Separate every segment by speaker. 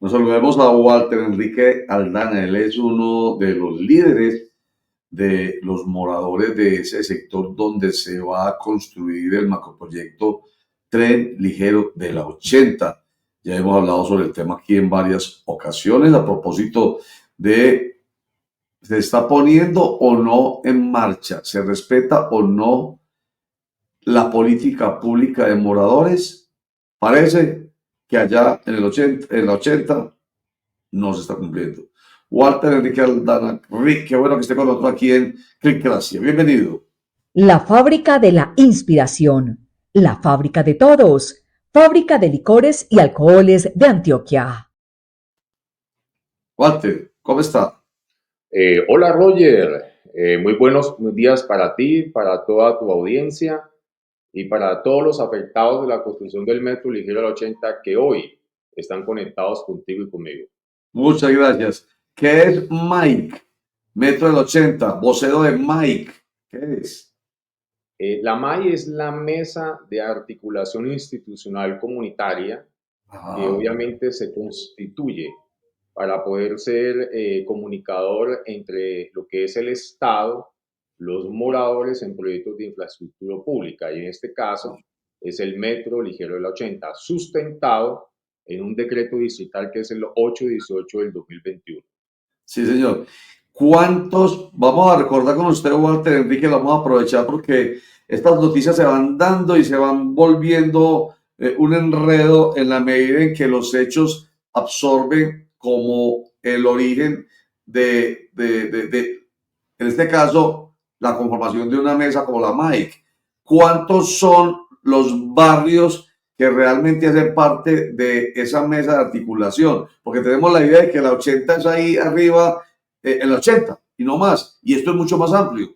Speaker 1: Nos saludemos a Walter Enrique Aldana. Él es uno de los líderes de los moradores de ese sector donde se va a construir el macroproyecto Tren Ligero de la 80. Ya hemos hablado sobre el tema aquí en varias ocasiones a propósito de ¿se está poniendo o no en marcha? ¿Se respeta o no la política pública de moradores? Parece que allá en el 80, en la 80 no se está cumpliendo. Walter Enrique Aldana, Rick, qué bueno que esté con nosotros aquí en Click Gracia. Bienvenido.
Speaker 2: La fábrica de la inspiración, la fábrica de todos, fábrica de licores y alcoholes de Antioquia.
Speaker 1: Walter, ¿cómo está?
Speaker 3: Hola Roger, muy buenos días para ti, para toda tu audiencia y para todos los afectados de la construcción del Metro Ligero del 80 que hoy están conectados contigo y conmigo.
Speaker 1: Muchas gracias. ¿Qué es Mike? Metro del 80, vocero de Mike. ¿Qué es?
Speaker 3: La MAI es la Mesa de Articulación Institucional Comunitaria que obviamente se constituye para poder ser comunicador entre lo que es el Estado, los moradores en proyectos de infraestructura pública, y en este caso es el Metro Ligero de la 80, sustentado en un decreto distrital que es el 818 del 2021.
Speaker 1: Sí, señor. ¿Cuántos? Vamos a recordar con usted, Walter Enrique, lo vamos a aprovechar porque estas noticias se van dando y se van volviendo un enredo en la medida en que los hechos absorben como el origen en este caso, la conformación de una mesa como la MAIC. ¿Cuántos son los barrios que realmente hacen parte de esa mesa de articulación? Porque tenemos la idea de que la 80 es ahí arriba, en la 80 y no más, y esto es mucho más amplio.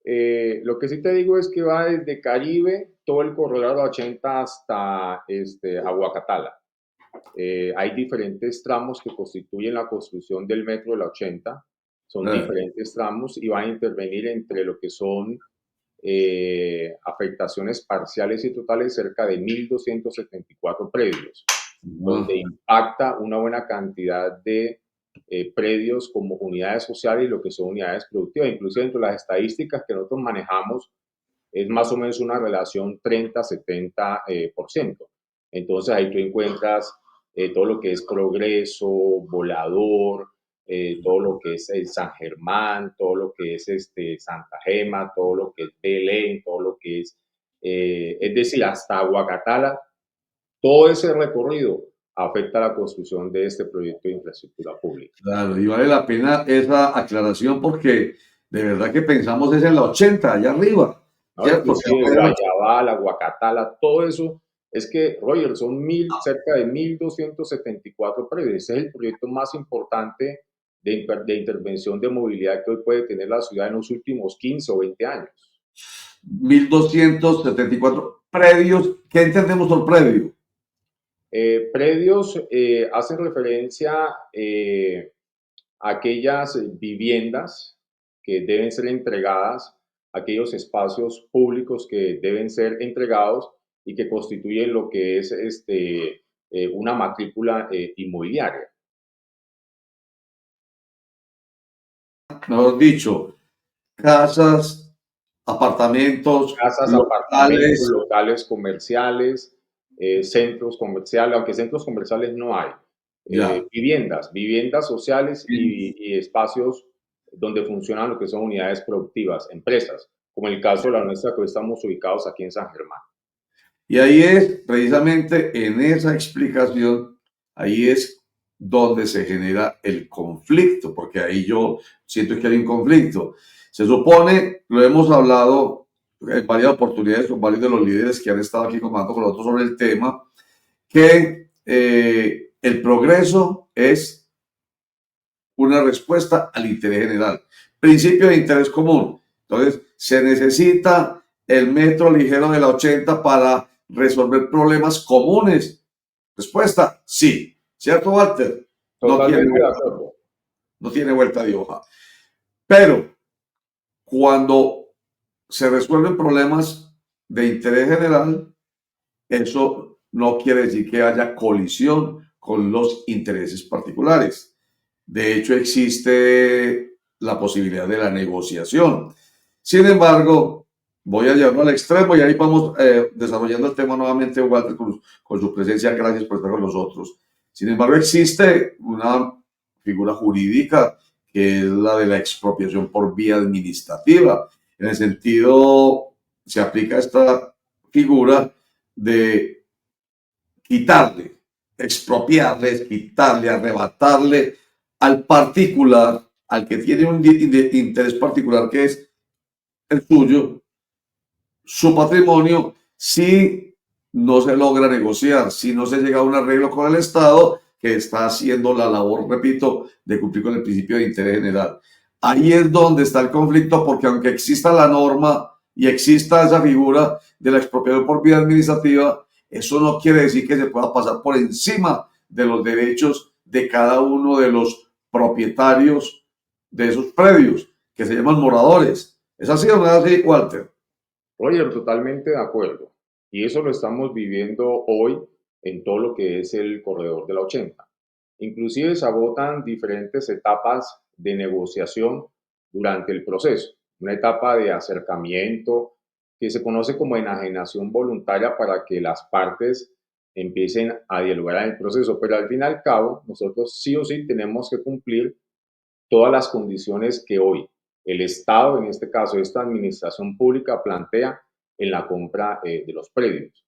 Speaker 3: Lo que sí te digo es que va desde Caribe, todo el corredor de la 80 hasta Aguacatala. Hay diferentes tramos que constituyen la construcción del metro de la 80, son diferentes tramos y van a intervenir entre lo que son afectaciones parciales y totales cerca de 1.274 predios, donde impacta una buena cantidad de predios como unidades sociales y lo que son unidades productivas. Incluso dentro de las estadísticas que nosotros manejamos es más o menos una relación 30-70%. Entonces ahí tú encuentras todo lo que es Progreso, Volador, todo lo que es San Germán, todo lo que es Santa Gema, todo lo que es Belén, todo lo que es decir, hasta Aguacatala, todo ese recorrido afecta a la construcción de este proyecto de infraestructura pública.
Speaker 1: Claro, y vale la pena esa aclaración porque de verdad que pensamos es en la 80, allá arriba.
Speaker 3: ¿No? Inclusive Guayabal, Aguacatala, todo eso. Es que, Roger, son cerca de 1.274 predios. Ese es el proyecto más importante de intervención de movilidad que hoy puede tener la ciudad en los últimos 15 o 20 años.
Speaker 1: 1.274 predios. ¿Qué entendemos por predio?
Speaker 3: Predios hacen referencia a aquellas viviendas que deben ser entregadas, aquellos espacios públicos que deben ser entregados y que constituyen lo que es una matrícula inmobiliaria.
Speaker 1: Mejor dicho, casas, apartamentos,
Speaker 3: locales comerciales, centros comerciales, aunque centros comerciales no hay. Viviendas sociales y espacios donde funcionan lo que son unidades productivas, empresas, como el caso de la nuestra que hoy estamos ubicados aquí en San Germán.
Speaker 1: Y ahí es, precisamente en esa explicación, ahí es donde se genera el conflicto, porque ahí yo siento que hay un conflicto. Se supone, lo hemos hablado en varias oportunidades con varios de los líderes que han estado aquí comentando con nosotros sobre el tema, que el progreso es una respuesta al interés general. Principio de interés común. Entonces, se necesita el metro ligero de la 80 para resolver problemas comunes. Respuesta, sí. ¿Cierto, Walter? No tiene vuelta de hoja. Pero cuando se resuelven problemas de interés general, eso no quiere decir que haya colisión con los intereses particulares. De hecho, existe la posibilidad de la negociación. Sin embargo, voy a llevarlo al extremo y ahí vamos desarrollando el tema nuevamente, Walter, con su presencia. Gracias por estar con nosotros. Sin embargo, existe una figura jurídica que es la de la expropiación por vía administrativa. En el sentido, se aplica esta figura de quitarle, expropiarle, quitarle, arrebatarle al particular, al que tiene un interés particular que es el suyo, su patrimonio, si no se logra negociar, si no se llega a un arreglo con el Estado, que está haciendo la labor, repito, de cumplir con el principio de interés general. Ahí es donde está el conflicto, porque aunque exista la norma y exista esa figura de la expropiación por vía administrativa, eso no quiere decir que se pueda pasar por encima de los derechos de cada uno de los propietarios de esos predios, que se llaman moradores. ¿Es así o no es así, Walter?
Speaker 3: Roger, totalmente de acuerdo. Y eso lo estamos viviendo hoy en todo lo que es el corredor de la 80. Inclusive se agotan diferentes etapas de negociación durante el proceso. Una etapa de acercamiento que se conoce como enajenación voluntaria para que las partes empiecen a dialogar en el proceso. Pero al fin y al cabo, nosotros sí o sí tenemos que cumplir todas las condiciones que hoy el Estado, en este caso esta administración pública, plantea en la compra de los predios.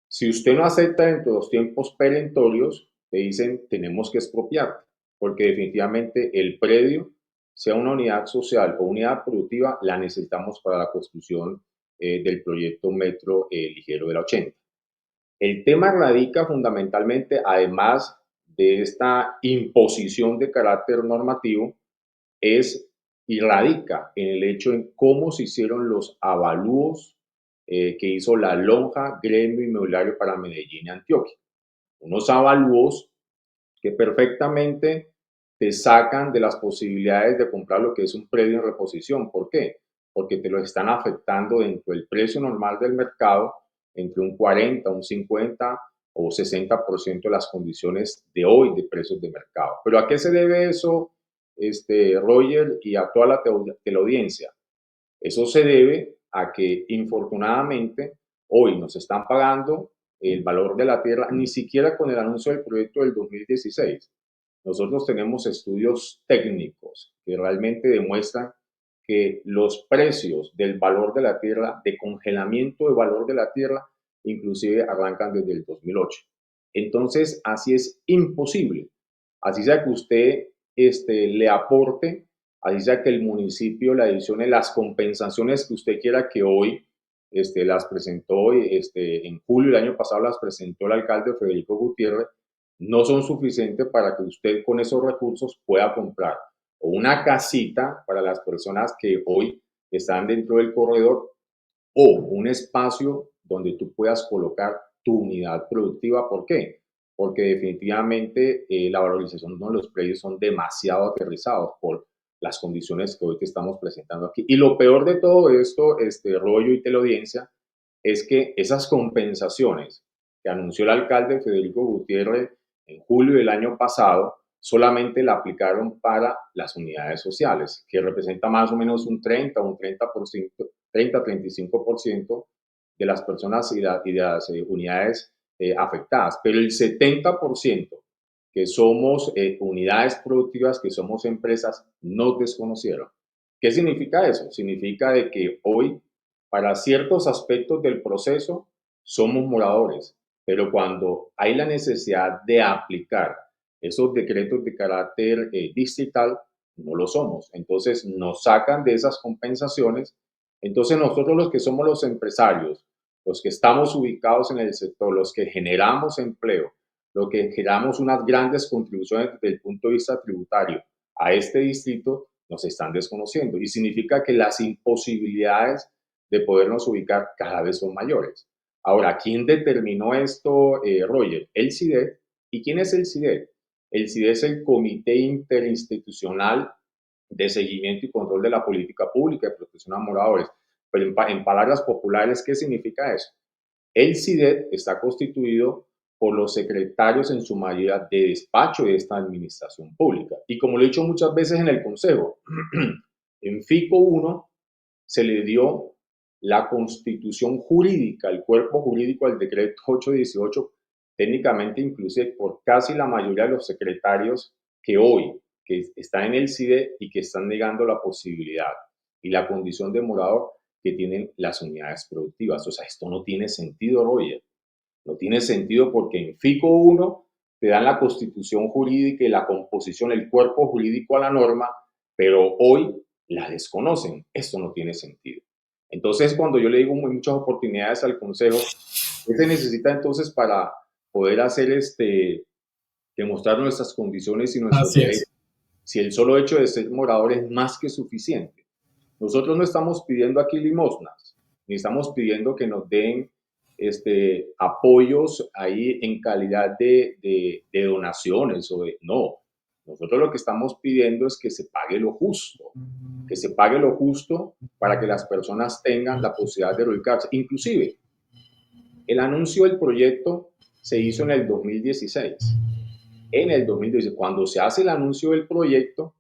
Speaker 3: Si usted no acepta dentro de los tiempos perentorios, le dicen tenemos que expropiar, porque definitivamente el predio, sea una unidad social o unidad productiva, la necesitamos para la construcción del proyecto Metro Ligero de la 80. El tema radica fundamentalmente, además de esta imposición de carácter normativo, es y radica en el hecho en cómo se hicieron los avalúos que hizo la Lonja Gremio Inmobiliario para Medellín y Antioquia. Unos avalúos que perfectamente te sacan de las posibilidades de comprar lo que es un predio en reposición. ¿Por qué? Porque te lo están afectando dentro del precio normal del mercado, entre un 40, un 50 o 60% de las condiciones de hoy de precios de mercado. ¿Pero a qué se debe eso, Roger, y a toda la teleaudiencia? Eso se debe a que, infortunadamente, hoy nos están pagando el valor de la tierra, ni siquiera con el anuncio del proyecto del 2016. Nosotros tenemos estudios técnicos que realmente demuestran que los precios del valor de la tierra, de congelamiento de valor de la tierra, inclusive arrancan desde el 2008. Entonces, así es imposible. Así sea que usted le aporte, así sea que el municipio le adicione las compensaciones que usted quiera, que hoy las presentó, en julio del año pasado las presentó el alcalde Federico Gutiérrez, no son suficientes para que usted con esos recursos pueda comprar o una casita para las personas que hoy están dentro del corredor o un espacio donde tú puedas colocar tu unidad productiva. ¿Por qué? Porque definitivamente la valorización de los predios son demasiado aterrizados por las condiciones que hoy te estamos presentando aquí. Y lo peor de todo esto, rollo y teleaudiencia, es que esas compensaciones que anunció el alcalde Federico Gutiérrez en julio del año pasado, solamente la aplicaron para las unidades sociales, que representa más o menos un 30 o un 30%, 30-35% de las personas y de las unidades afectadas. Pero el 70% que somos unidades productivas, que somos empresas, no desconocieron. ¿Qué significa eso? Significa de que hoy, para ciertos aspectos del proceso, somos moradores, pero cuando hay la necesidad de aplicar esos decretos de carácter distrital, no lo somos. Entonces nos sacan de esas compensaciones. Entonces nosotros, los que somos los empresarios, los que estamos ubicados en el sector, los que generamos empleo, los que generamos unas grandes contribuciones desde el punto de vista tributario a este distrito, nos están desconociendo. Y significa que las imposibilidades de podernos ubicar cada vez son mayores. Ahora, ¿quién determinó esto, Roger? El CIDED. ¿Y quién es el CIDED? El CIDED es el Comité Interinstitucional de Seguimiento y Control de la Política Pública de Protección a Moradores. Pero en palabras populares, ¿qué significa eso? El CIDED está constituido por los secretarios en su mayoría de despacho de esta administración pública. Y como lo he dicho muchas veces en el Consejo, en FICO 1 se le dio la constitución jurídica, el cuerpo jurídico al decreto 818, técnicamente inclusive por casi la mayoría de los secretarios que hoy que están en el CIDE y que están negando la posibilidad y la condición de morador que tienen las unidades productivas. O sea, esto no tiene sentido, Roger. No tiene sentido porque en FICO 1 te dan la constitución jurídica y la composición, el cuerpo jurídico a la norma, pero hoy la desconocen. Esto no tiene sentido. Entonces, cuando yo le digo muchas oportunidades al Consejo, ¿qué se necesita entonces para poder hacer demostrar nuestras condiciones y nuestros
Speaker 4: Así
Speaker 3: derechos?
Speaker 4: es.
Speaker 3: Si el solo hecho de ser morador es más que suficiente. Nosotros no estamos pidiendo aquí limosnas, ni estamos pidiendo que nos den apoyos ahí en calidad de donaciones o de, no. Nosotros lo que estamos pidiendo es que se pague lo justo, que se pague lo justo para que las personas tengan la posibilidad de reubicarse. Inclusive, el anuncio del proyecto se hizo en el 2016. En el 2016, cuando se hace el anuncio del proyecto,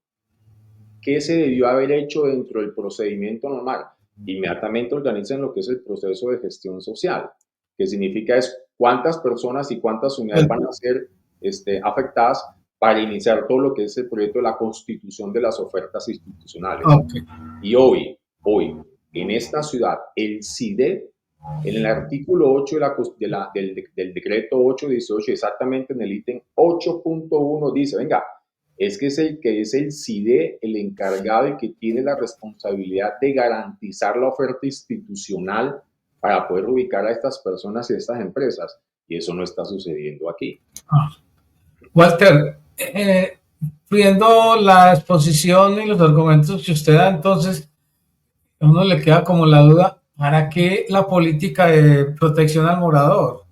Speaker 3: ¿qué se debió haber hecho dentro del procedimiento normal? Inmediatamente organizan lo que es el proceso de gestión social, que significa es cuántas personas y cuántas unidades van a ser afectadas para iniciar todo lo que es el proyecto de la constitución de las ofertas institucionales.
Speaker 4: Okay.
Speaker 3: Y hoy, en esta ciudad, el CIDE, en el artículo 8 del decreto 818, exactamente en el ítem 8.1, dice, venga, es que es el CIDE el encargado y que tiene la responsabilidad de garantizar la oferta institucional para poder ubicar a estas personas y a estas empresas. Y eso no está sucediendo aquí.
Speaker 4: Walter, viendo la exposición y los argumentos que usted da, entonces a uno le queda como la duda, ¿para qué la política de protección al morador?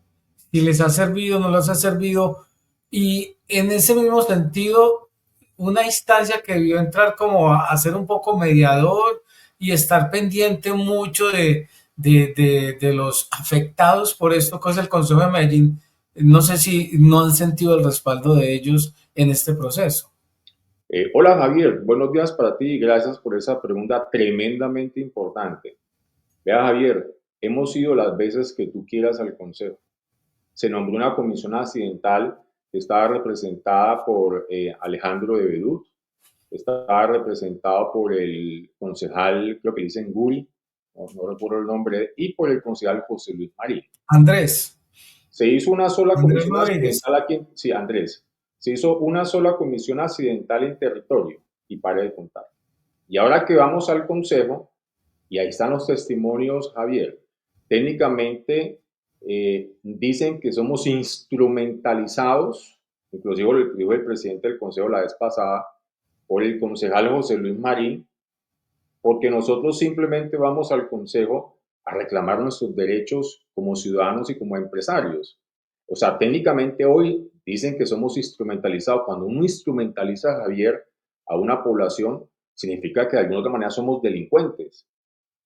Speaker 4: Si les ha servido, no les ha servido. Y en ese mismo sentido, una instancia que debió entrar como a ser un poco mediador y estar pendiente mucho de los afectados por esto, que es el Consejo de Medellín. No sé si no han sentido el respaldo de ellos en este proceso.
Speaker 3: Hola Javier, buenos días para ti y gracias por esa pregunta tremendamente importante. Vea Javier, hemos ido las veces que tú quieras al Consejo. Se nombró una comisión accidental que estaba representada por Alejandro de Bedut, estaba representado por el concejal, creo que dicen Guri, no recuerdo el nombre, y por el concejal José Luis Marín.
Speaker 4: Andrés.
Speaker 3: Se hizo una sola
Speaker 4: Andrés
Speaker 3: comisión
Speaker 4: Rodríguez.
Speaker 3: accidental aquí, sí, Andrés. Se hizo una sola comisión accidental en territorio y pare de contar. Y ahora que vamos al Consejo, y ahí están los testimonios, Javier, técnicamente dicen que somos instrumentalizados, inclusive lo dijo el presidente del Consejo la vez pasada, por el concejal José Luis Marín, porque nosotros simplemente vamos al Consejo a reclamar nuestros derechos como ciudadanos y como empresarios. O sea, técnicamente hoy dicen que somos instrumentalizados. Cuando uno instrumentaliza, Javier, a una población, significa que de alguna otra manera somos delincuentes.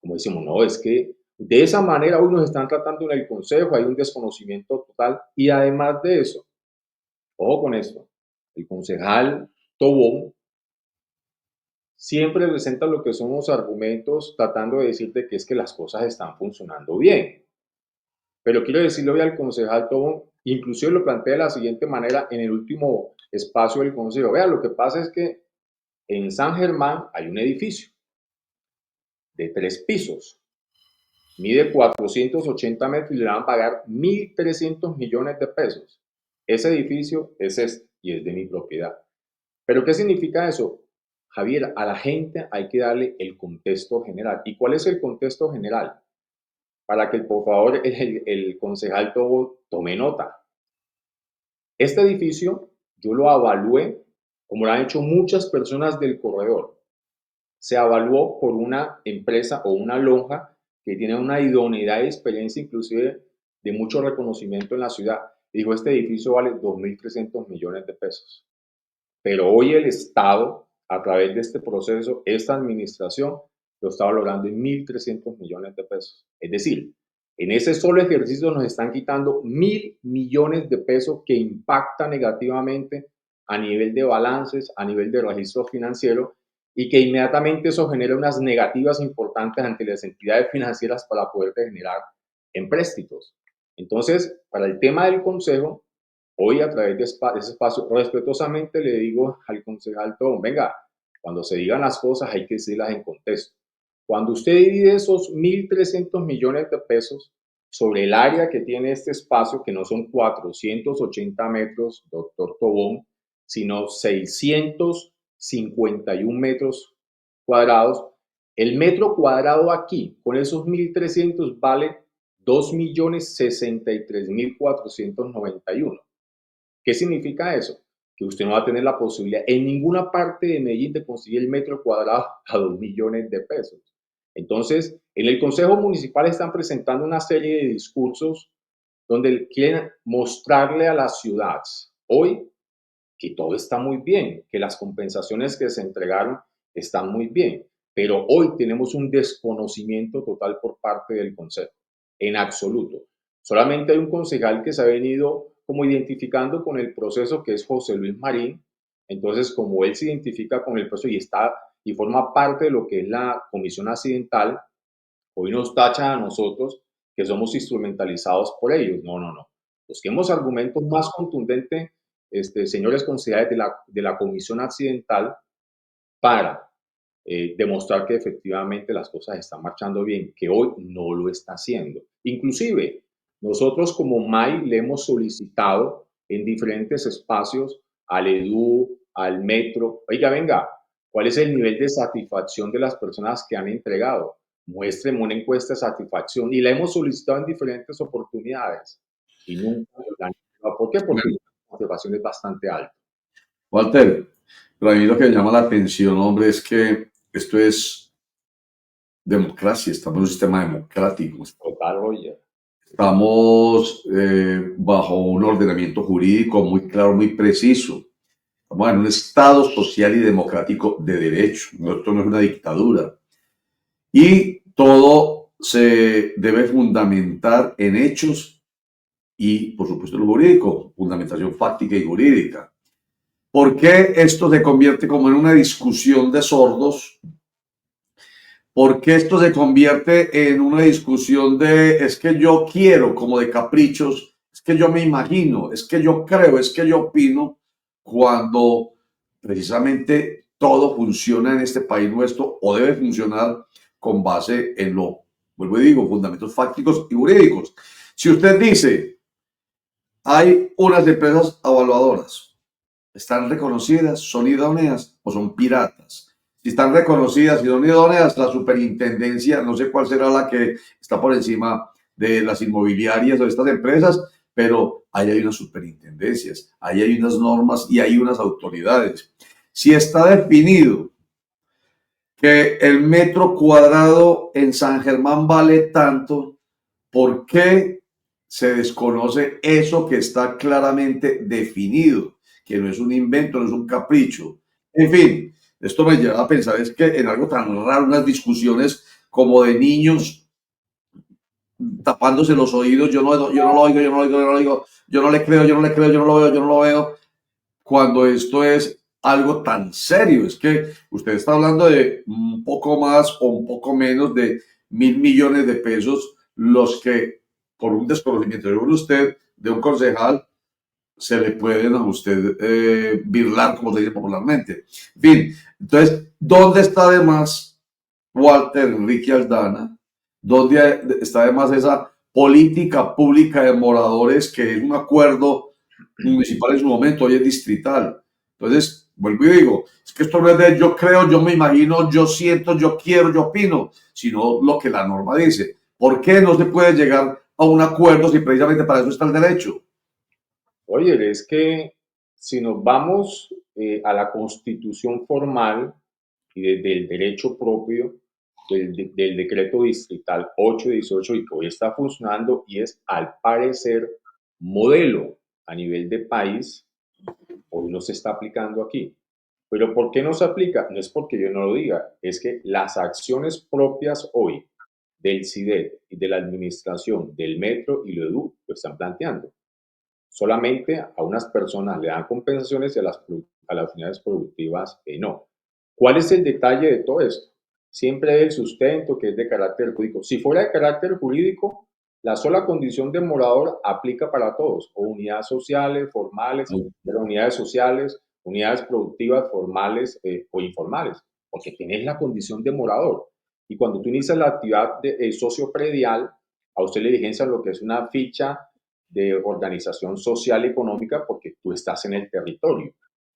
Speaker 3: Como decimos, no, es que de esa manera hoy nos están tratando en el Consejo, hay un desconocimiento total. Y además de eso, ojo con esto, el concejal Tobón siempre presenta lo que son los argumentos tratando de decirte que es que las cosas están funcionando bien. Pero quiero decirle hoy al concejal Tobón, inclusive lo plantea de la siguiente manera en el último espacio del consejo. Vea, lo que pasa es que en San Germán hay un edificio de 3 pisos, mide 480 metros y le van a pagar 1.300 millones de pesos. Ese edificio es este y es de mi propiedad. ¿Pero qué significa eso? Javier, a la gente hay que darle el contexto general. ¿Y cuál es el contexto general? Para que, por favor, el concejal tome nota. Este edificio yo lo evalué, como lo han hecho muchas personas del corredor. Se evaluó por una empresa o una lonja que tiene una idoneidad y experiencia, inclusive de mucho reconocimiento en la ciudad. Dijo, este edificio vale 2.300 millones de pesos. Pero hoy el Estado, a través de este proceso, esta administración, lo está valorando en 1.300 millones de pesos. Es decir, En ese solo ejercicio nos están quitando 1.000 millones de pesos que impacta negativamente a nivel de balances, a nivel de registro financiero, y que inmediatamente eso genera unas negativas importantes ante las entidades financieras para poder generar empréstitos. Entonces, para el tema del consejo, hoy a través de ese espacio, respetuosamente le digo al concejal Tobón, venga, cuando se digan las cosas hay que decirlas en contexto. Cuando usted divide esos 1.300 millones de pesos sobre el área que tiene este espacio, que no son 480 metros, doctor Tobón, sino 651 metros cuadrados, el metro cuadrado aquí, con esos 1.300, vale 2.063.491. ¿Qué significa eso? Que usted no va a tener la posibilidad en ninguna parte de Medellín de conseguir el metro cuadrado a 2 millones de pesos. Entonces, en el Consejo Municipal están presentando una serie de discursos donde quieren mostrarle a las ciudades hoy que todo está muy bien, que las compensaciones que se entregaron están muy bien, pero hoy tenemos un desconocimiento total por parte del Consejo, en absoluto. Solamente hay un concejal que se ha venido como identificando con el proceso, que es José Luis Marín. Entonces, como él se identifica con el proceso y está y forma parte de lo que es la comisión accidental, hoy nos tachan a nosotros que somos instrumentalizados por ellos. No, no, no. Busquemos argumentos más contundentes, señores concejales de la comisión accidental, para demostrar que efectivamente las cosas están marchando bien, que hoy no lo está haciendo. Inclusive, nosotros como MAI le hemos solicitado en diferentes espacios al EDU, al Metro, oiga, venga, ¿cuál es el nivel de satisfacción de las personas que han entregado? Muéstreme una encuesta de satisfacción, y la hemos solicitado en diferentes oportunidades y nunca la han entregado. ¿Por qué? Porque la satisfacción es bastante alta.
Speaker 1: Walter, pero a mí lo que me llama la atención, hombre, es que esto es democracia, estamos en un sistema democrático,
Speaker 3: Total, Roger.
Speaker 1: estamos bajo un ordenamiento jurídico muy claro, muy preciso. Estamos en un Estado social y democrático de derecho. Esto no es una dictadura. Y todo se debe fundamentar en hechos y, por supuesto, en lo jurídico, fundamentación fáctica y jurídica. ¿Por qué esto se convierte como en una discusión de sordos? ¿Por qué esto se convierte en una discusión de es que yo quiero, como de caprichos, es que yo me imagino, es que yo creo, es que yo opino, cuando precisamente todo funciona en este país nuestro o debe funcionar con base en lo, vuelvo y digo, fundamentos fácticos y jurídicos? Si usted dice, hay unas empresas evaluadoras, ¿están reconocidas, son idóneas o son piratas? Si están reconocidas y son idóneas, la superintendencia, no sé cuál será la que está por encima de las inmobiliarias o de estas empresas, pero ahí hay unas superintendencias, ahí hay unas normas y hay unas autoridades. Si está definido que el metro cuadrado en San Germán vale tanto, ¿por qué se desconoce eso que está claramente definido? Que no es un invento, no es un capricho. En fin, esto me lleva a pensar es que en algo tan raro, unas discusiones como de niños tapándose los oídos, yo no lo oigo, yo no lo oigo, yo no lo oigo, yo no le creo, yo no le creo, yo no lo veo, yo no lo veo, cuando esto es algo tan serio. Es que usted está hablando de un poco más o un poco menos de 1.000 millones de pesos, los que por un desconocimiento de usted, de un concejal, se le pueden a usted birlar, como se dice popularmente. En fin, entonces, ¿dónde está además Walter Enrique Aldana? ¿Dónde está además esa política pública de moradores que es un acuerdo municipal en su momento, hoy es distrital? Entonces, vuelvo y digo, es que esto no es de yo creo, yo me imagino, yo siento, yo quiero, yo opino, sino lo que la norma dice. ¿Por qué no se puede llegar a un acuerdo si precisamente para eso está el derecho?
Speaker 3: Oye, es que si nos vamos a la constitución formal y desde el derecho propio del decreto distrital 818, y que hoy está funcionando y es al parecer modelo a nivel de país, hoy no se está aplicando aquí. Pero ¿por qué no se aplica? No es porque yo no lo diga, es que las acciones propias hoy del CIDED y de la administración del metro y lo EDU lo están planteando. Solamente a unas personas le dan compensaciones y a las unidades productivas no. ¿Cuál es el detalle de todo esto? Siempre el sustento que es de carácter jurídico. Si fuera de carácter jurídico, la sola condición de morador aplica para todos, o unidades sociales, formales, pero unidades sociales, unidades productivas formales o informales, porque tienes la condición de morador. Y cuando tú inicias la actividad socio-predial, a usted le diligencia lo que es una ficha de organización social y económica porque tú estás en el territorio.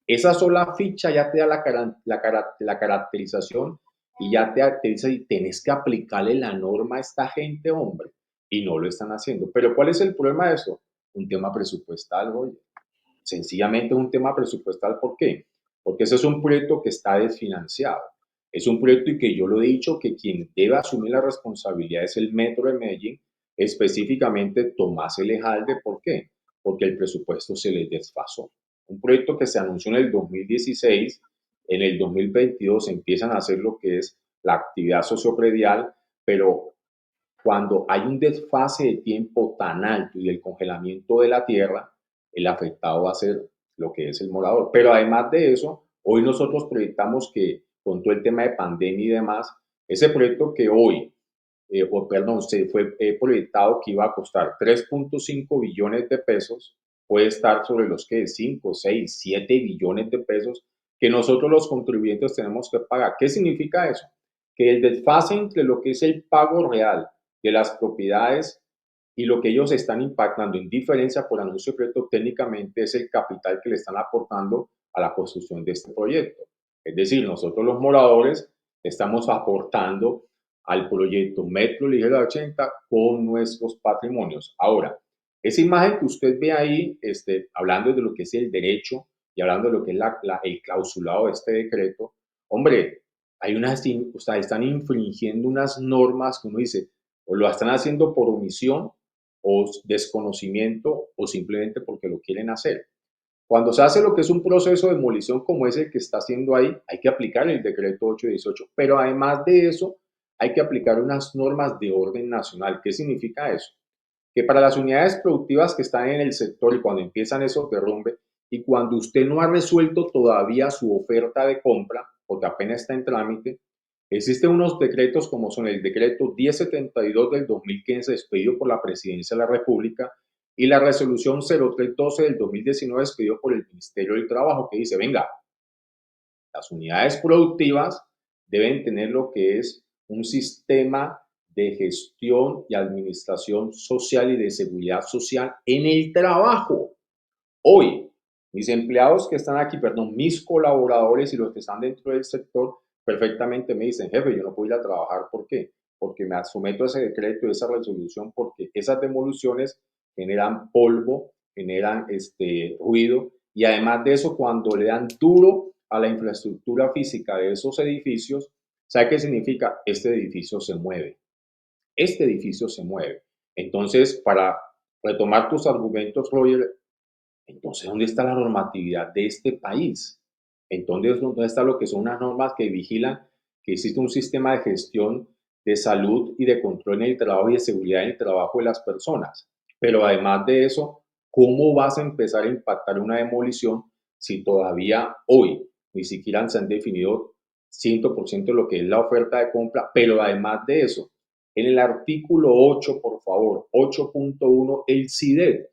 Speaker 3: Esa sola ficha ya te da la caracterización y ya te dice, y tenés que aplicarle la norma a esta gente, hombre, y no lo están haciendo. Pero ¿cuál es el problema de eso? Un tema presupuestal, oye. Sencillamente es un tema presupuestal. ¿Por qué? Porque ese es un proyecto que está desfinanciado. Es un proyecto y que yo lo he dicho que quien debe asumir la responsabilidad es el Metro de Medellín, específicamente Tomás Elejalde. ¿Por qué? Porque el presupuesto se les desfasó. Un proyecto que se anunció en el 2016, en el 2022 empiezan a hacer lo que es la actividad sociopredial, pero cuando hay un desfase de tiempo tan alto y el congelamiento de la tierra, el afectado va a ser lo que es el morador. Pero además de eso, hoy nosotros proyectamos que con todo el tema de pandemia y demás, ese proyecto que hoy, se fue proyectado que iba a costar 3.5 billones de pesos, puede estar sobre los que 5, 6, 7 billones de pesos que nosotros los contribuyentes tenemos que pagar. ¿Qué significa eso? Que el desfase entre lo que es el pago real de las propiedades y lo que ellos están impactando en diferencia por anuncio de proyecto técnicamente es el capital que le están aportando a la construcción de este proyecto. Es decir, nosotros los moradores estamos aportando al proyecto Metro Ligero de 80 con nuestros patrimonios. Ahora, esa imagen que usted ve ahí, hablando de lo que es el derecho y hablando de lo que es el clausulado de este decreto, hombre, o sea, están infringiendo unas normas que uno dice, o lo están haciendo por omisión o desconocimiento o simplemente porque lo quieren hacer. Cuando se hace lo que es un proceso de demolición como ese que está haciendo ahí, hay que aplicar el decreto 818, pero además de eso, hay que aplicar unas normas de orden nacional. ¿Qué significa eso? Que para las unidades productivas que están en el sector y cuando empiezan esos derrumbes y cuando usted no ha resuelto todavía su oferta de compra, porque apenas está en trámite, existen unos decretos como son el decreto 1072 del 2015 expedido por la Presidencia de la República y la resolución 0312 del 2019 expedido por el Ministerio del Trabajo que dice, venga, las unidades productivas deben tener lo que es un sistema de gestión y administración social y de seguridad social en el trabajo. Hoy, mis empleados que están aquí, perdón, mis colaboradores y los que están dentro del sector, perfectamente me dicen, jefe, yo no puedo ir a trabajar. ¿Por qué? Porque me someto a ese decreto, a esa resolución, porque esas demoliciones generan polvo, generan ruido y además de eso, cuando le dan duro a la infraestructura física de esos edificios, ¿sabe qué significa? Este edificio se mueve. Este edificio se mueve. Entonces, para retomar tus argumentos, Roger, entonces, ¿dónde está la normatividad de este país? Entonces, ¿dónde está lo que son unas normas que vigilan que existe un sistema de gestión de salud y de control en el trabajo y de seguridad en el trabajo de las personas? Pero además de eso, ¿cómo vas a empezar a impactar una demolición si todavía hoy ni siquiera se han definido 100% lo que es la oferta de compra? Pero además de eso, en el artículo 8, por favor, 8.1, el CIDED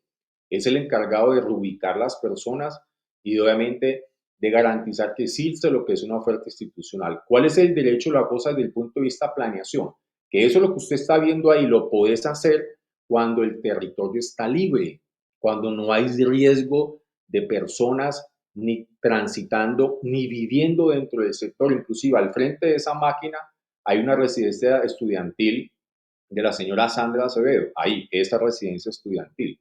Speaker 3: es el encargado de reubicar las personas y obviamente de garantizar que existe lo que es una oferta institucional. ¿Cuál es el derecho de la cosa desde el punto de vista de planeación? Que eso es lo que usted está viendo ahí, lo podés hacer cuando el territorio está libre, cuando no hay riesgo de personas ni transitando ni viviendo dentro del sector. Inclusive al frente de esa máquina hay una residencia estudiantil de la señora Sandra Acevedo, ahí, esa residencia estudiantil.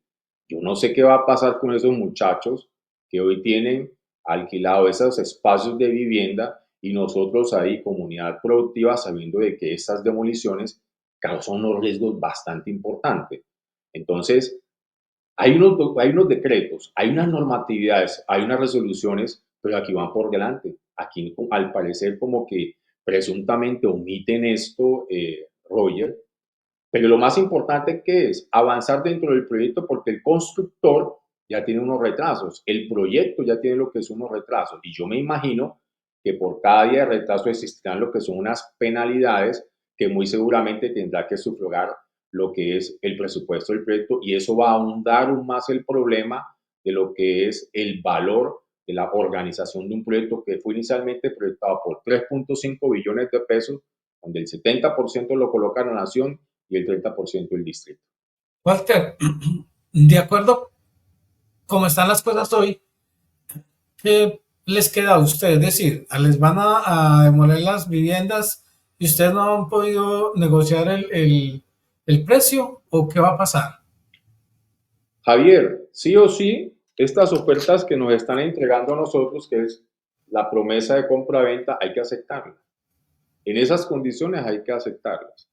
Speaker 3: Yo no sé qué va a pasar con esos muchachos que hoy tienen alquilado esos espacios de vivienda y nosotros ahí, comunidad productiva, sabiendo de que estas demoliciones causan unos riesgos bastante importantes. Entonces, hay unos decretos, hay unas normatividades, hay unas resoluciones, pero aquí van por delante. Aquí, al parecer, como que presuntamente omiten esto, Roger, Pero lo más importante que es avanzar dentro del proyecto porque el constructor ya tiene unos retrasos, el proyecto ya tiene lo que son unos retrasos y yo me imagino que por cada día de retraso existirán lo que son unas penalidades que muy seguramente tendrá que sufragar lo que es el presupuesto del proyecto y eso va a ahondar aún más el problema de lo que es el valor de la organización de un proyecto que fue inicialmente proyectado por 3.5 billones de pesos, donde el 70% lo coloca la nación y el 30% el distrito.
Speaker 4: Walter, de acuerdo como están las cosas hoy, ¿qué les queda a ustedes? Es decir, les van a demoler las viviendas y ustedes no han podido negociar el precio, ¿o qué va a pasar?
Speaker 3: Javier, sí o sí, estas ofertas que nos están entregando a nosotros, que es la promesa de compra-venta, hay que aceptarlas. En esas condiciones hay que aceptarlas.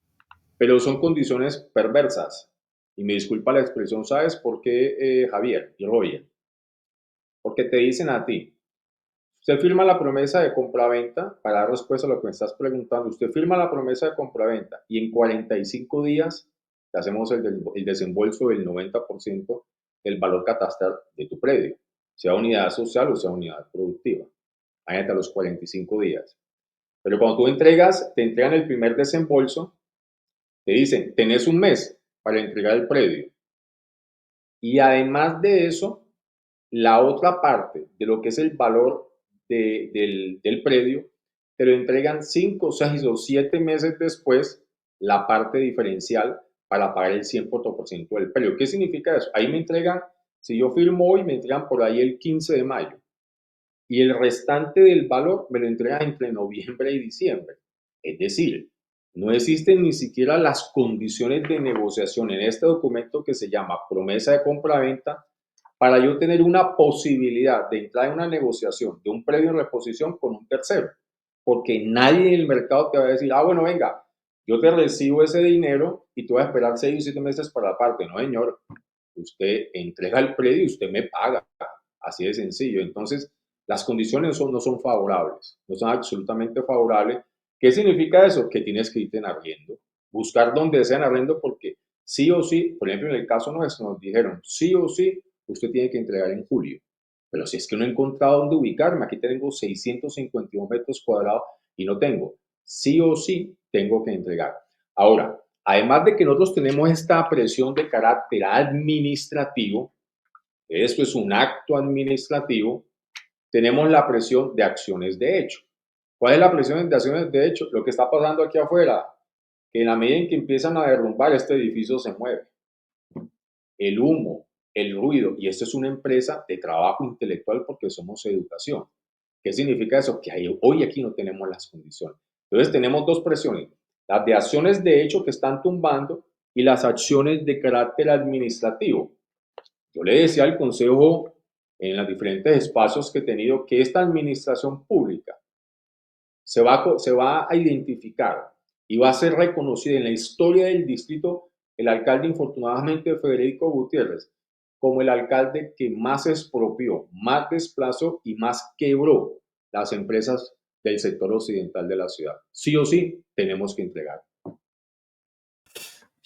Speaker 3: Pero son condiciones perversas. Y me disculpa la expresión, ¿sabes por qué, Javier y Roger? Porque te dicen a ti, usted firma la promesa de compraventa, para dar respuesta a lo que me estás preguntando, usted firma la promesa de compraventa y en 45 días te hacemos el desembolso del 90% del valor catastral de tu predio, sea unidad social o sea unidad productiva. Imagínate a los 45 días. Pero cuando tú entregas, te entregan el primer desembolso, te dicen, tenés un mes para entregar el predio. Y además de eso, la otra parte de lo que es el valor del predio, te lo entregan 5, 6 o 7 meses después, la parte diferencial para pagar el 100% del predio. ¿Qué significa eso? Ahí me entregan, si yo firmo hoy, me entregan por ahí el 15 de mayo. Y el restante del valor me lo entregan entre noviembre y diciembre. Es decir, no existen ni siquiera las condiciones de negociación en este documento que se llama promesa de compra-venta para yo tener una posibilidad de entrar en una negociación de un predio en reposición con un tercero. Porque nadie en el mercado te va a decir, bueno, venga, yo te recibo ese dinero y tú vas a esperar 6 o 7 meses para la parte. No, señor, usted entrega el predio y usted me paga. Así de sencillo. Entonces, las condiciones no son favorables, no son absolutamente favorables. ¿Qué significa eso? Que tienes que irte en arriendo, buscar donde sea en arriendo porque sí o sí, por ejemplo, en el caso nuestro nos dijeron, sí o sí, usted tiene que entregar en julio. Pero si es que no he encontrado dónde ubicarme, aquí tengo 651 metros cuadrados y no tengo. Sí o sí, tengo que entregar. Ahora, además de que nosotros tenemos esta presión de carácter administrativo, esto es un acto administrativo, tenemos la presión de acciones de hecho. ¿Cuál es la presión de acciones de hecho? Lo que está pasando aquí afuera, que en la medida en que empiezan a derrumbar, este edificio se mueve. El humo, el ruido, y esto es una empresa de trabajo intelectual porque somos educación. ¿Qué significa eso? Que hoy aquí no tenemos las condiciones. Entonces tenemos dos presiones, las de acciones de hecho que están tumbando y las acciones de carácter administrativo. Yo le decía al Consejo en los diferentes espacios que he tenido que esta administración pública se va a identificar y va a ser reconocida en la historia del distrito el alcalde, infortunadamente, Federico Gutiérrez, como el alcalde que más expropió, más desplazó y más quebró las empresas del sector occidental de la ciudad. Sí o sí, tenemos que entregar.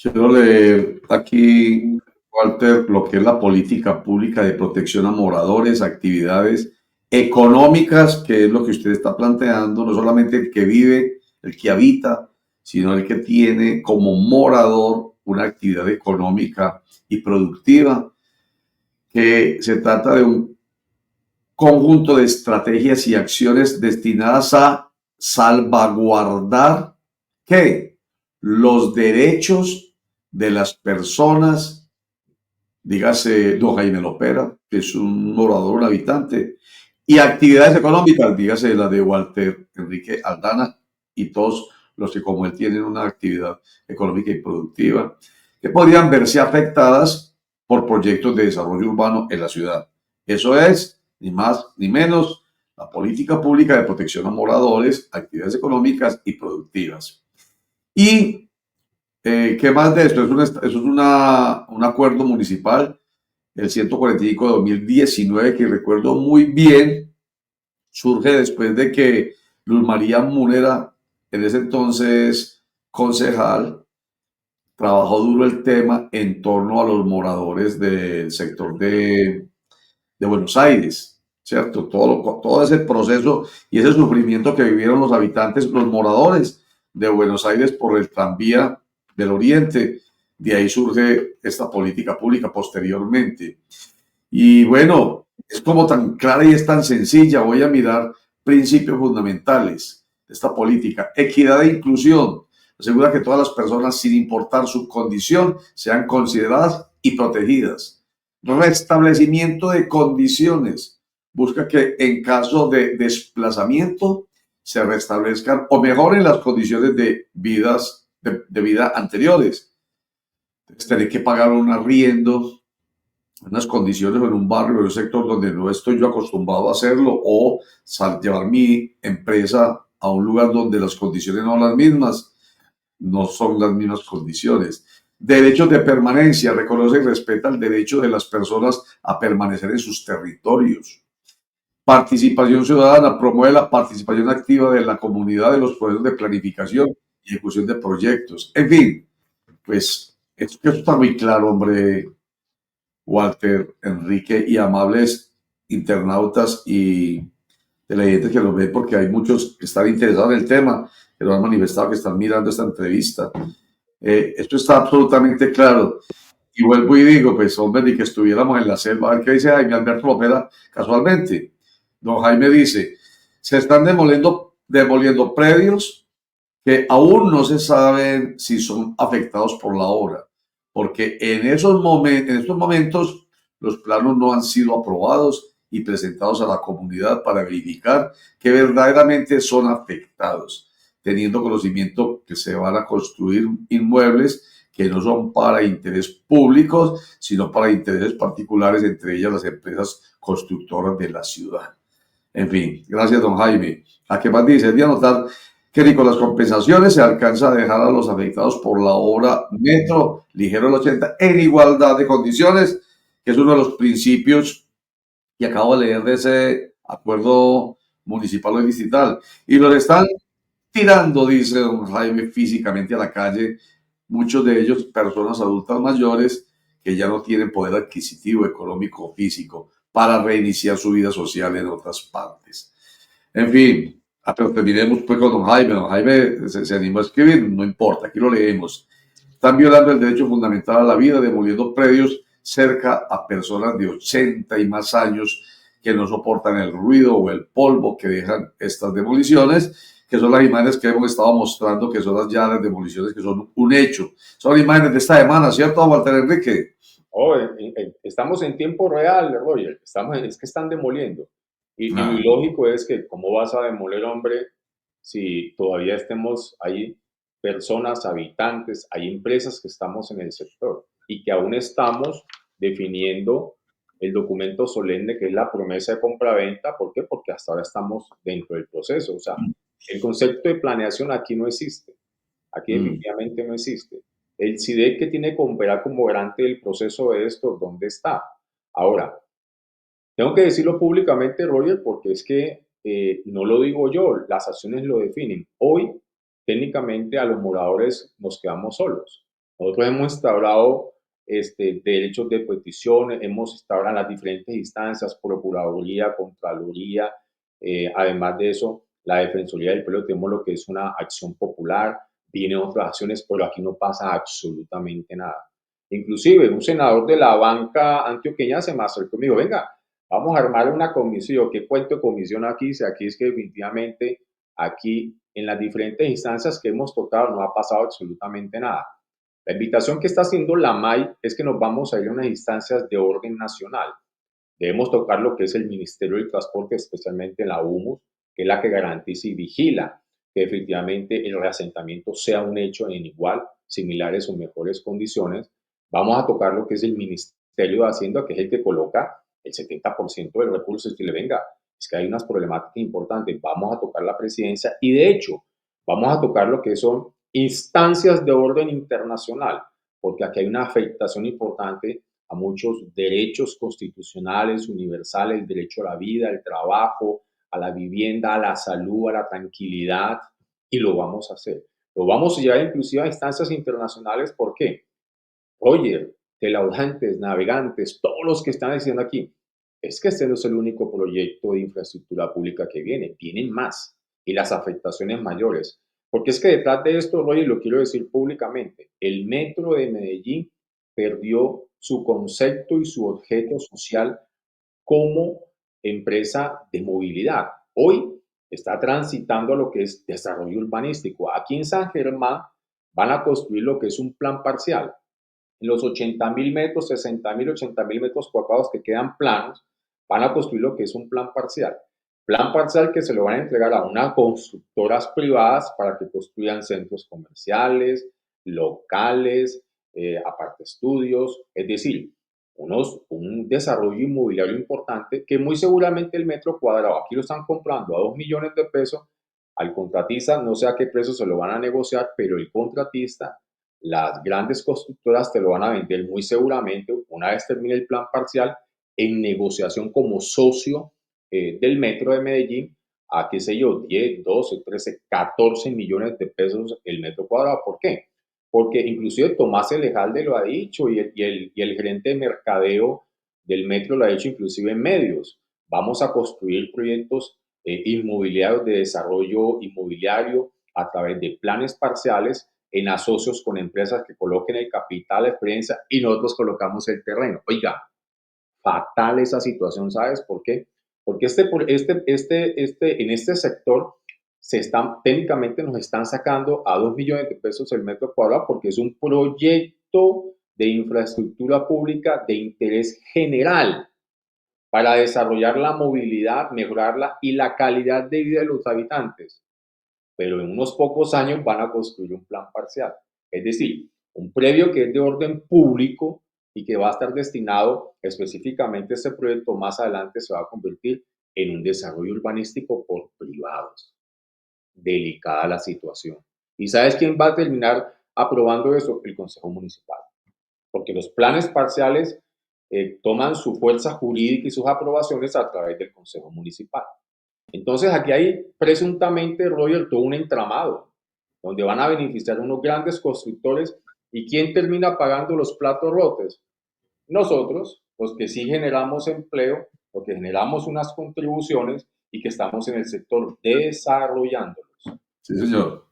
Speaker 1: Quiero leer aquí, Walter, lo que es la política pública de protección a moradores, actividades económicas, que es lo que usted está planteando, no solamente el que vive, el que habita, sino el que tiene como morador una actividad económica y productiva, que se trata de un conjunto de estrategias y acciones destinadas a salvaguardar ¿qué? Los derechos de las personas, dígase don Jaime Lopera, que es un morador, un habitante, y actividades económicas, dígase la de Walter Enrique Aldana y todos los que como él tienen una actividad económica y productiva, que podrían verse afectadas por proyectos de desarrollo urbano en la ciudad. Eso es, ni más ni menos, la política pública de protección a moradores, actividades económicas y productivas. Y ¿qué más de esto? Eso es un acuerdo municipal, el 145 de 2019, que recuerdo muy bien, surge después de que Luz María Múnera, en ese entonces concejal, trabajó duro el tema en torno a los moradores del sector de Buenos Aires, ¿cierto? Todo ese proceso y ese sufrimiento que vivieron los habitantes, los moradores de Buenos Aires por el tranvía del Oriente. De ahí surge esta política pública posteriormente. Y bueno, es como tan clara y es tan sencilla. Voy a mirar principios fundamentales de esta política. Equidad e inclusión. Asegura que todas las personas, sin importar su condición, sean consideradas y protegidas. Restablecimiento de condiciones. Busca que en caso de desplazamiento se restablezcan o mejoren las condiciones de vida anteriores. Tener que pagar un arriendo, unas condiciones en un barrio, en un sector donde no estoy yo acostumbrado a hacerlo, o llevar mi empresa a un lugar donde las condiciones no son las mismas, no son las mismas condiciones. Derechos de permanencia, reconoce y respeta el derecho de las personas a permanecer en sus territorios. Participación ciudadana, promueve la participación activa de la comunidad en los procesos de planificación y ejecución de proyectos. En fin, pues esto está muy claro, hombre, Walter, Enrique y amables internautas y televidentes que lo ven, porque hay muchos que están interesados en el tema, que lo han manifestado, que están mirando esta entrevista. Esto está absolutamente claro. Y vuelvo y digo, pues hombre, ni que estuviéramos en la selva. A ver qué dice Jaime Alberto Lopera casualmente. Don Jaime dice, se están demoliendo predios que aún no se saben si son afectados por la obra, porque en estos momentos los planos no han sido aprobados y presentados a la comunidad para verificar que verdaderamente son afectados, teniendo conocimiento que se van a construir inmuebles que no son para interés públicos, sino para intereses particulares, entre ellas las empresas constructoras de la ciudad. En fin, gracias, don Jaime. ¿A qué más dice? Es de anotar que ni con las compensaciones se alcanza a dejar a los afectados por la obra Metro Ligero del 80 en igualdad de condiciones, que es uno de los principios que acabo de leer de ese acuerdo municipal o distrital. Y los están tirando, dice don Jaime, físicamente a la calle, muchos de ellos personas adultas mayores que ya no tienen poder adquisitivo, económico o físico para reiniciar su vida social en otras partes. En fin, pero terminemos pues con don Jaime. Don Jaime se animó a escribir, no importa, aquí lo leemos. Están violando el derecho fundamental a la vida, demoliendo predios cerca a personas de 80 y más años que no soportan el ruido o el polvo que dejan estas demoliciones, que son las imágenes que hemos estado mostrando, que son las demoliciones que son un hecho. Son imágenes de esta semana, ¿cierto, Walter Enrique?
Speaker 3: Oh, estamos en tiempo real, Roger. Es que están demoliendo. Y lo ilógico es que, ¿cómo vas a demoler, hombre, si todavía estemos ahí personas, habitantes, hay empresas que estamos en el sector y que aún estamos definiendo el documento solemne que es la promesa de compra-venta? ¿Por qué? Porque hasta ahora estamos dentro del proceso. O sea, el concepto de planeación aquí no existe. Aquí definitivamente no existe. El CIDE que tiene que operar como garante del proceso de esto, ¿dónde está? Ahora, tengo que decirlo públicamente, Roger, porque es que no lo digo yo, las acciones lo definen. Hoy, técnicamente, a los moradores nos quedamos solos. Nosotros hemos instaurado derechos de petición, hemos instaurado las diferentes instancias, Procuraduría, Contraloría, además de eso, la Defensoría del Pueblo, tenemos lo que es una acción popular, vienen otras acciones, pero aquí no pasa absolutamente nada. Inclusive, un senador de la banca antioqueña se me acercó y me dijo, venga, vamos a armar una comisión. ¿Qué cuento de comisión aquí? Si aquí es que definitivamente aquí en las diferentes instancias que hemos tocado no ha pasado absolutamente nada. La invitación que está haciendo la MAI es que nos vamos a ir a unas instancias de orden nacional. Debemos tocar lo que es el Ministerio del Transporte, especialmente en la UMUS, que es la que garantiza y vigila que efectivamente el reasentamiento sea un hecho en igual, similares o mejores condiciones. Vamos a tocar lo que es el Ministerio de Hacienda, que es el que coloca el 70% de los recursos que le venga. Es que hay unas problemáticas importantes. Vamos a tocar la presidencia y de hecho vamos a tocar lo que son instancias de orden internacional, porque aquí hay una afectación importante a muchos derechos constitucionales, universales, el derecho a la vida, al trabajo, a la vivienda, a la salud, a la tranquilidad, y lo vamos a hacer. Lo vamos a llevar inclusive a instancias internacionales. ¿Por qué? Roger, telaudantes, navegantes, todos los que están diciendo aquí, es que este no es el único proyecto de infraestructura pública que viene, vienen más y las afectaciones mayores. Porque es que detrás de esto, Roger, lo quiero decir públicamente, el metro de Medellín perdió su concepto y su objeto social como empresa de movilidad. Hoy está transitando a lo que es desarrollo urbanístico. Aquí en San Germán van a construir lo que es un plan parcial. En los 80.000 metros, 60.000, 80.000 metros cuadrados que quedan planos, van a construir lo que es un plan parcial. Plan parcial que se lo van a entregar a unas constructoras privadas para que construyan centros comerciales, locales, aparte estudios, es decir, un desarrollo inmobiliario importante que muy seguramente el metro cuadrado, aquí lo están comprando a 2 millones de pesos, al contratista no sé a qué precio se lo van a negociar, pero el contratista, las grandes constructoras te lo van a vender muy seguramente una vez termine el plan parcial en negociación como socio del metro de Medellín a, qué sé yo, 10, 12, 13, 14 millones de pesos el metro cuadrado. ¿Por qué? Porque inclusive Tomás Elejalde lo ha dicho y el gerente de mercadeo del metro lo ha dicho inclusive en medios. Vamos a construir proyectos inmobiliarios de desarrollo inmobiliario a través de planes parciales en asocios con empresas que coloquen el capital, la experiencia y nosotros colocamos el terreno. Oiga, fatal esa situación, ¿sabes por qué? Porque en este sector técnicamente nos están sacando a 2 millones de pesos el metro cuadrado porque es un proyecto de infraestructura pública de interés general para desarrollar la movilidad, mejorarla y la calidad de vida de los habitantes. Pero en unos pocos años van a construir un plan parcial. Es decir, un predio que es de orden público y que va a estar destinado específicamente a este proyecto más adelante se va a convertir en un desarrollo urbanístico por privados. Delicada la situación. ¿Y sabes quién va a terminar aprobando eso? El Consejo Municipal. Porque los planes parciales toman su fuerza jurídica y sus aprobaciones a través del Consejo Municipal. Entonces aquí hay presuntamente, Roger, todo un entramado donde van a beneficiar unos grandes constructores y ¿quién termina pagando los platos rotos? Nosotros, los que sí generamos empleo, los que generamos unas contribuciones y que estamos en el sector desarrollándolos.
Speaker 1: Sí, señor.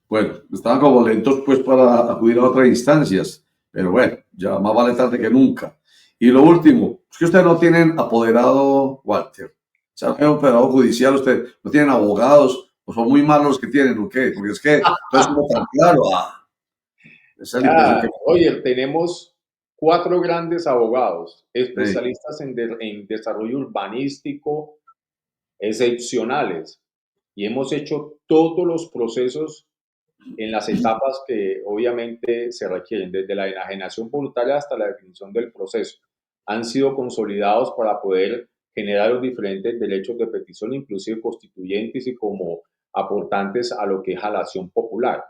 Speaker 1: Bueno, estaban como lentos pues para acudir a otras instancias, pero bueno, ya más vale tarde que nunca. Y lo último, es que ustedes no tienen apoderado, Walter, o sea, no tienen apoderado judicial, ustedes no tienen abogados, o son muy malos los que tienen, ¿o qué? Porque es que entonces como tan claro, esa es la impresión que
Speaker 3: Oye, tenemos 4 grandes abogados,
Speaker 1: sí.
Speaker 3: especialistas en desarrollo urbanístico excepcionales y hemos hecho todos los procesos en las etapas que obviamente se requieren, desde la enajenación voluntaria hasta la definición del proceso. Han sido consolidados para poder generar los diferentes derechos de petición, inclusive constituyentes y como aportantes a lo que es a la acción popular.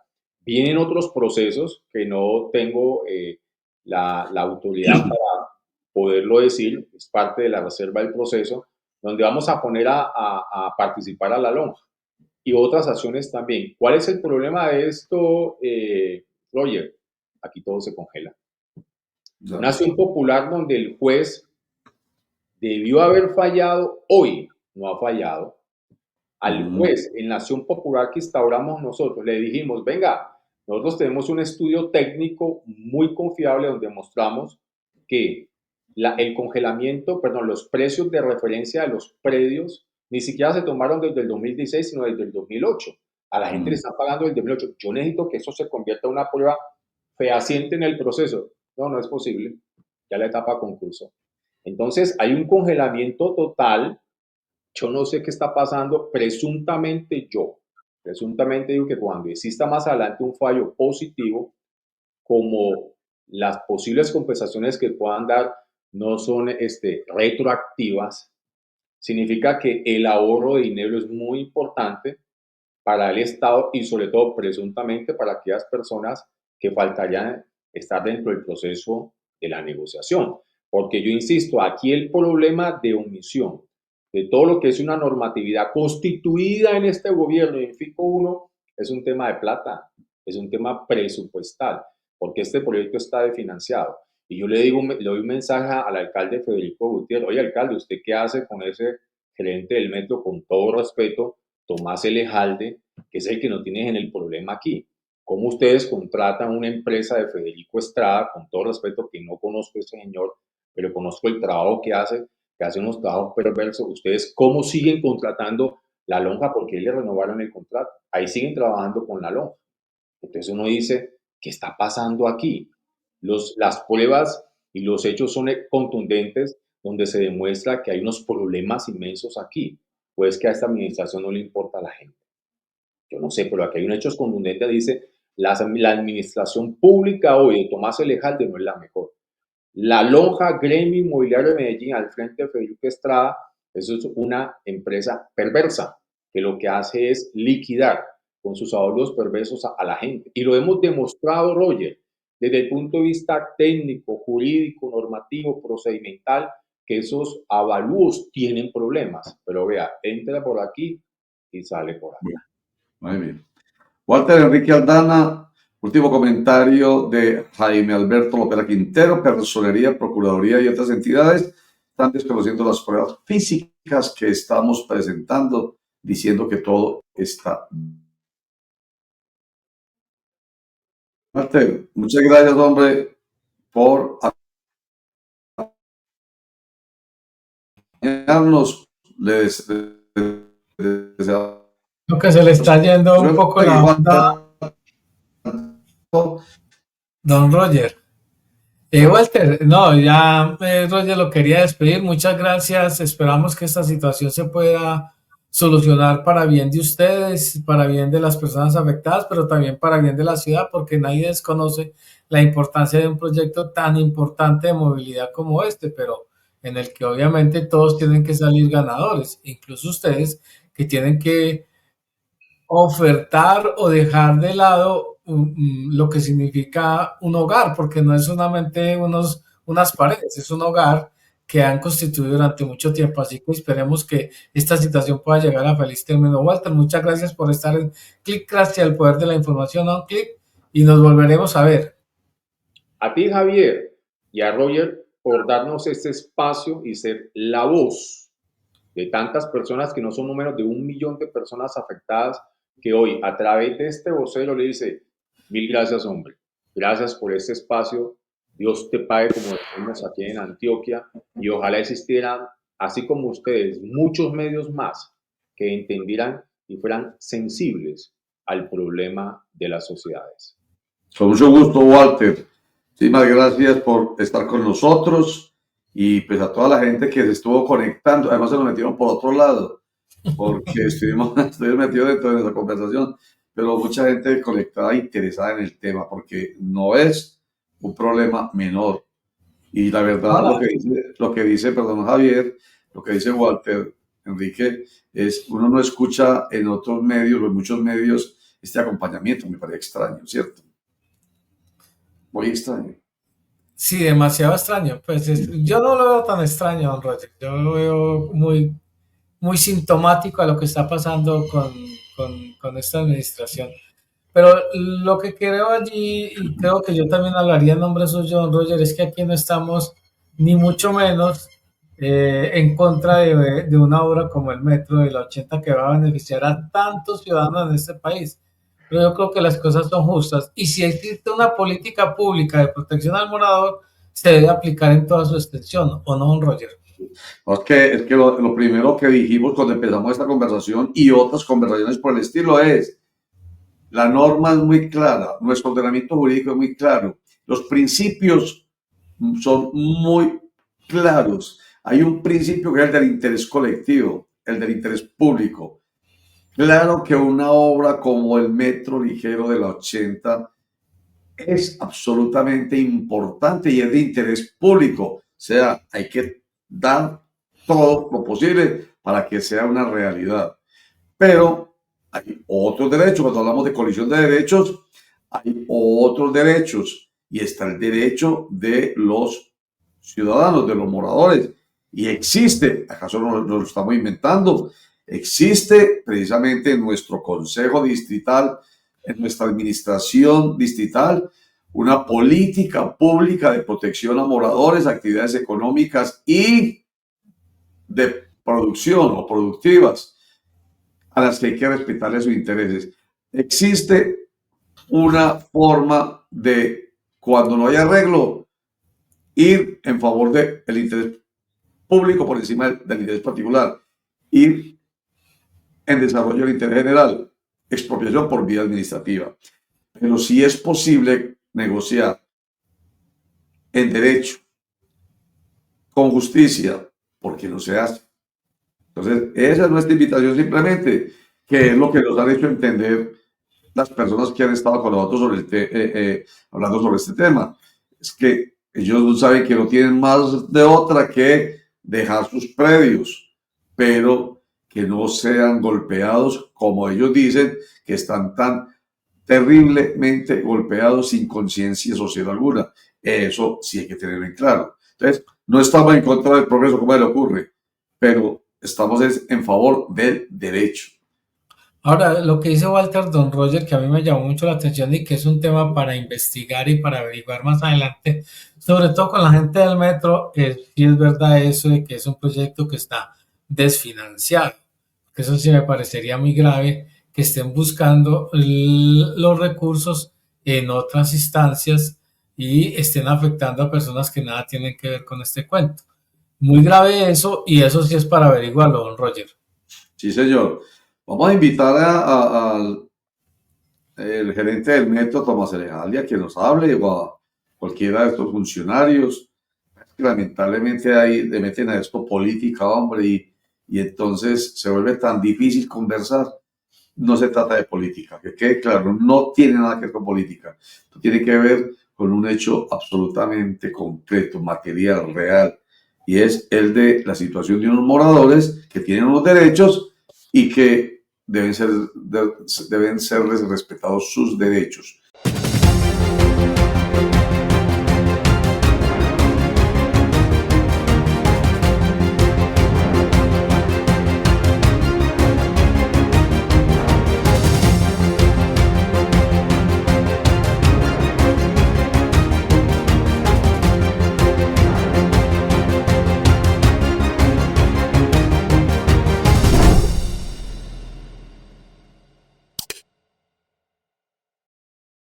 Speaker 3: Vienen otros procesos que no tengo la autoridad para poderlo decir, es parte de la reserva del proceso, donde vamos a poner a participar a la lonja y otras acciones también. ¿Cuál es el problema de esto, Roger? Aquí todo se congela.
Speaker 1: Ya.
Speaker 3: Una acción popular donde el juez debió haber fallado hoy, no ha fallado. Al juez en la acción popular que instauramos nosotros le dijimos, venga, nosotros tenemos un estudio técnico muy confiable donde mostramos que el congelamiento, perdón, los precios de referencia de los predios ni siquiera se tomaron desde el 2016, sino desde el 2008. A la gente le están pagando desde el 2008. Yo necesito que eso se convierta en una prueba fehaciente en el proceso. No, no es posible. Ya la etapa concurso. Entonces, hay un congelamiento total. Yo no sé qué está pasando. Presuntamente digo que cuando exista más adelante un fallo positivo, como las posibles compensaciones que puedan dar no son retroactivas, significa que el ahorro de dinero es muy importante para el Estado y sobre todo presuntamente para aquellas personas que faltarían estar dentro del proceso de la negociación. Porque yo insisto, aquí el problema de omisión de todo lo que es una normatividad constituida en este gobierno, y en FICO 1, es un tema de plata, es un tema presupuestal, porque este proyecto está desfinanciado. Y yo le doy un mensaje al alcalde Federico Gutiérrez: oye, alcalde, ¿usted qué hace con ese gerente del metro? Con todo respeto, Tomás Elejalde, que es el que no tiene en el problema aquí. ¿Cómo ustedes contratan una empresa de Federico Estrada? Con todo respeto, que no conozco a ese señor, pero conozco el trabajo que hace unos trabajos perversos. ¿Ustedes cómo siguen contratando la lonja? Porque le renovaron el contrato. Ahí siguen trabajando con la lonja. Entonces uno dice, ¿qué está pasando aquí? Las pruebas y los hechos son contundentes, donde se demuestra que hay unos problemas inmensos aquí. Pues que a esta administración no le importa a la gente. Yo no sé, pero aquí hay un hecho contundente, dice, la administración pública hoy de Tomás Elejalde no es la mejor. La lonja Gremio Inmobiliario de Medellín, al frente de Federico Estrada, eso es una empresa perversa, que lo que hace es liquidar con sus ahorros perversos a la gente. Y lo hemos demostrado, Roger, desde el punto de vista técnico, jurídico, normativo, procedimental, que esos avalúos tienen problemas. Pero vea, entra por aquí y sale por aquí.
Speaker 1: Muy bien. Walter Enrique Aldana, último comentario de Jaime Alberto Lopera Quintero: Personería, Procuraduría y otras entidades están desconociendo las pruebas físicas que estamos presentando, diciendo que todo está bien. Walter, muchas gracias, hombre, por acompañarnos. Les deseamos
Speaker 4: Lo que se le está yendo un poco la onda, don Roger. Walter, no, ya Roger lo quería despedir. Muchas gracias. Esperamos que esta situación se pueda solucionar para bien de ustedes, para bien de las personas afectadas, pero también para bien de la ciudad, porque nadie desconoce la importancia de un proyecto tan importante de movilidad como este, pero en el que obviamente todos tienen que salir ganadores, incluso ustedes, que tienen que ofertar o dejar de lado lo que significa un hogar, porque no es solamente unas paredes, es un hogar que han constituido durante mucho tiempo. Así que esperemos que esta situación pueda llegar a feliz término. Walter, muchas gracias por estar en Clickcraft y al poder de la información on Click, y nos volveremos a ver.
Speaker 3: A ti, Javier, y a Roger, por darnos este espacio y ser la voz de tantas personas, que no son números de 1 millón de personas afectadas, que hoy a través de este vocero le dice: mil gracias, hombre, gracias por este espacio, Dios te pague, como decimos aquí en Antioquia, y ojalá existieran, así como ustedes, muchos medios más que entendieran y fueran sensibles al problema de las sociedades.
Speaker 1: Con mucho gusto, Walter. Muchísimas gracias por estar con nosotros, y pues a toda la gente que se estuvo conectando. Además se nos metieron por otro lado, porque estuvimos metidos dentro de nuestra conversación, pero mucha gente conectada, interesada en el tema, porque no es un problema menor. Y la verdad, lo que dice, perdón, Javier, lo que dice Walter Enrique, es: uno no escucha en otros medios o en muchos medios este acompañamiento. Me parece extraño, ¿cierto? Muy extraño.
Speaker 4: Sí, demasiado extraño. Pues yo no lo veo tan extraño, don Roger. Yo lo veo muy sintomático a lo que está pasando con esta administración. Pero lo que creo allí, y creo que yo también hablaría en nombre suyo, don Roger, es que aquí no estamos ni mucho menos en contra de una obra como el Metro de la 80, que va a beneficiar a tantos ciudadanos en este país. Pero yo creo que las cosas son justas, y si existe una política pública de protección al morador, se debe aplicar en toda su extensión, ¿o no, don Roger?
Speaker 1: Es que lo primero que dijimos cuando empezamos esta conversación y otras conversaciones por el estilo es: la norma es muy clara, nuestro ordenamiento jurídico es muy claro, los principios son muy claros. Hay un principio que es el del interés colectivo, el del interés público. Claro que una obra como el Metro Ligero de la 80 es absolutamente importante y es de interés público. O sea, hay que dar todo lo posible para que sea una realidad. Pero hay otros derechos. Cuando hablamos de colisión de derechos, hay otros derechos, y está el derecho de los ciudadanos, de los moradores. Y existe, ¿acaso no lo estamos inventando? Existe precisamente en nuestro Consejo Distrital en nuestra administración distrital una política pública de protección a moradores, actividades económicas y de producción o productivas a las que hay que respetarle sus intereses. Existe una forma de, cuando no hay arreglo, ir en favor del interés público por encima del interés particular, ir en desarrollo del interés general, expropiación por vía administrativa. Pero sí es posible negociar en derecho, con justicia, porque no se hace. Entonces, esa es nuestra invitación simplemente, que es lo que nos han hecho entender las personas que han estado con nosotros sobre hablando sobre este tema. Es que ellos saben que no tienen más de otra que dejar sus predios, pero que no sean golpeados, como ellos dicen, que están tan terriblemente golpeados sin conciencia social alguna. Eso sí hay que tenerlo en claro. Entonces, no estamos en contra del progreso como le ocurre, pero estamos en favor del derecho.
Speaker 4: Ahora, lo que dice Walter Don Roger, que a mí me llamó mucho la atención y que es un tema para investigar y para averiguar más adelante, sobre todo con la gente del metro, sí es verdad eso de que es un proyecto que está desfinanciado, que eso sí me parecería muy grave, que estén buscando los recursos en otras instancias y estén afectando a personas que nada tienen que ver con este cuento. Muy grave eso, y eso sí es para averiguarlo, Don Roger.
Speaker 1: Sí, señor. Vamos a invitar al gerente del metro, Tomás Elejalde, que nos hable, o a cualquiera de estos funcionarios. Lamentablemente ahí le meten a esto política, hombre, y entonces se vuelve tan difícil conversar. No se trata de política, que quede claro, no tiene nada que ver con política. Esto tiene que ver con un hecho absolutamente concreto, material, real, y es el de la situación de unos moradores que tienen unos derechos y que deben ser respetados sus derechos.